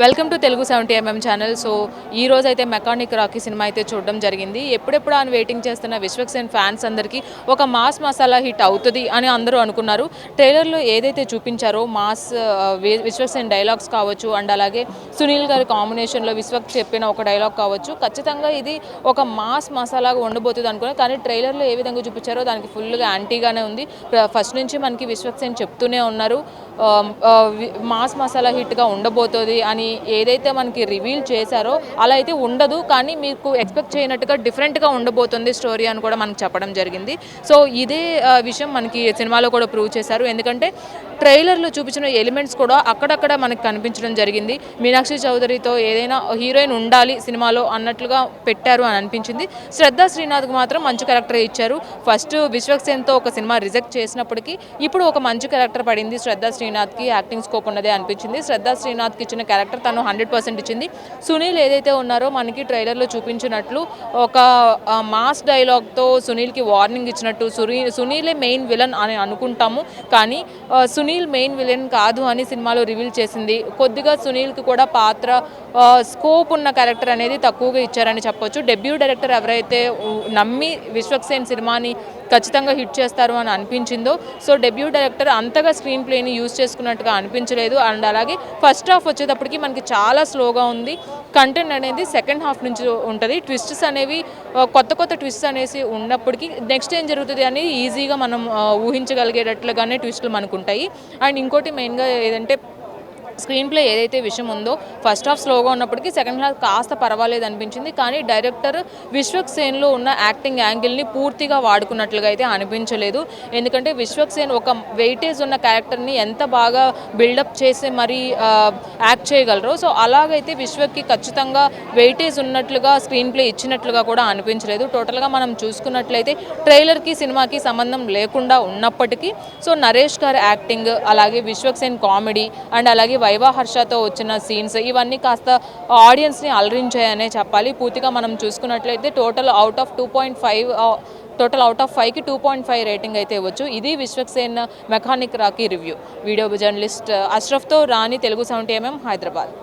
Welcome to Telugu 70mm channel. So ఈ రోజు అయితే మెకానిక్ రాకీ సినిమా అయితే చూడడం జరిగింది. ఎప్పుడెప్పుడు అని వెయిటింగ్ చేస్తున్న విశ్వక్సేన్ ఫ్యాన్స్ అందరికీ ఒక మాస్ మసాలా హిట్ అవుతుంది అని అందరూ అనుకున్నారు. ట్రైలర్లో ఏదైతే చూపించారో మాస్ విశ్వక్సేన్ డైలాగ్స్ కావచ్చు, అండ్ అలాగే సునీల్ గారి కాంబినేషన్లో విశ్వక్ చెప్పిన ఒక డైలాగ్ కావచ్చు, ఖచ్చితంగా ఇది ఒక మాస్ మసాలాగా ఉండబోతుంది అనుకున్నాను. కానీ ట్రైలర్లో ఏ విధంగా చూపించారో దానికి ఫుల్గా యాంటీగానే ఉంది. ఫస్ట్ నుంచి మనకి విశ్వక్సేన్ చెప్తూనే ఉన్నారు మాస్ మసాలా హిట్గా ఉండబోతుంది అని. ఏదైతే మనకి రివీల్ చేశారో అలా అయితే ఉండదు, కానీ మీకు ఎక్స్పెక్ట్ చేయనట్టుగా డిఫరెంట్గా ఉండబోతుంది స్టోరీ అని కూడా మనకు చెప్పడం జరిగింది. సో ఇదే విషయం మనకి సినిమాలో కూడా ప్రూవ్ చేశారు. ఎందుకంటే ట్రైలర్లో చూపించిన ఎలిమెంట్స్ కూడా అక్కడక్కడ మనకు కనిపించడం జరిగింది. మీనాక్షి చౌదరితో ఏదైనా హీరోయిన్ ఉండాలి సినిమాలో అన్నట్లుగా పెట్టారు అని అనిపించింది. శ్రద్ధా శ్రీనాథ్కి మాత్రం మంచి క్యారెక్టర్ ఇచ్చారు. ఫస్ట్ విశ్వక్సేన్తో ఒక సినిమా రిజెక్ట్ చేసినప్పటికీ ఇప్పుడు ఒక మంచి క్యారెక్టర్ పడింది శ్రద్ధా శ్రీనాథ్కి. యాక్టింగ్ స్కోప్ ఉన్నదే అనిపించింది. శ్రద్ధా శ్రీనాథ్కి ఇచ్చిన క్యారెక్టర్ తను 100% ఇచ్చింది. సునీల్ ఏదైతే ఉన్నారో మనకి ట్రైలర్లో చూపించినట్లు ఒక మాస్ డైలాగ్తో సునీల్కి వార్నింగ్ ఇచ్చినట్టు, సునీలే మెయిన్ విలన్ అని అనుకుంటాము, కానీ సునీల్ మెయిన్ విలన్ కాదు అని సినిమాలో రివీల్ చేసింది. కొద్దిగా సునీల్కి కూడా పాత్ర స్కోప్ ఉన్న క్యారెక్టర్ అనేది తక్కువగా ఇచ్చారని చెప్పొచ్చు. డెబ్యూ డైరెక్టర్ ఎవరైతే నమ్మి విశ్వక్సేన్ సినిమాని ఖచ్చితంగా హిట్ చేస్తారు అని అనిపించిందో, సో డెబ్యూ డైరెక్టర్ అంతగా స్క్రీన్ ప్లేని యూజ్ చేసుకున్నట్టుగా అనిపించలేదు. అండ్ అలాగే ఫస్ట్ హాఫ్ వచ్చేటప్పటికి మనకి చాలా స్లోగా ఉంది. కంటెంట్ అనేది సెకండ్ హాఫ్ నుంచి ఉంటుంది. ట్విస్ట్స్ అనేవి కొత్త ట్విస్ట్స్ అనేసి ఉన్నప్పటికీ నెక్స్ట్ ఏం జరుగుతుంది అనేది ఈజీగా మనం ఊహించగలిగేటట్లుగానే ట్విస్టులు మనకు ఉంటాయి. అండ్ ఇంకోటి మెయిన్గా ఏదంటే స్క్రీన్ ప్లే ఏదైతే విషయం ఉందో, ఫస్ట్ హాఫ్ స్లోగా ఉన్నప్పటికీ సెకండ్ హాఫ్ కాస్త పర్వాలేదు అనిపించింది. కానీ డైరెక్టర్ విశ్వక్సేన్లో ఉన్న యాక్టింగ్ యాంగిల్ని పూర్తిగా వాడుకున్నట్లుగా అయితే అనిపించలేదు. ఎందుకంటే విశ్వక్సేన్ ఒక వెయిటేజ్ ఉన్న క్యారెక్టర్ని ఎంత బాగా బిల్డప్ చేసి మరీ యాక్ట్ చేయగలరు. సో అలాగైతే విశ్వక్కి ఖచ్చితంగా వెయిటేజ్ ఉన్నట్లుగా స్క్రీన్ ప్లే ఇచ్చినట్లుగా కూడా అనిపించలేదు. టోటల్గా మనం చూసుకున్నట్లయితే ట్రైలర్కి సినిమాకి సంబంధం లేకుండా ఉన్నప్పటికీ సో నరేష్ గారి యాక్టింగ్, అలాగే విశ్వక్సేన్ కామెడీ, అండ్ అలాగే వైవా హర్షతో వచ్చిన సీన్స్ ఇవన్నీ కాస్త ఆడియన్స్ని అలరించాయనే చెప్పాలి. పూర్తిగా మనం చూసుకున్నట్లయితే టోటల్ అవుట్ ఆఫ్ 5కి 2.5 రేటింగ్ అయితే ఇవ్వచ్చు. ఇది Vishwaksen mechanic Rocky review. Video journalist అష్రఫ్తో రాణి, తెలుగు 70mm, హైదరాబాద్.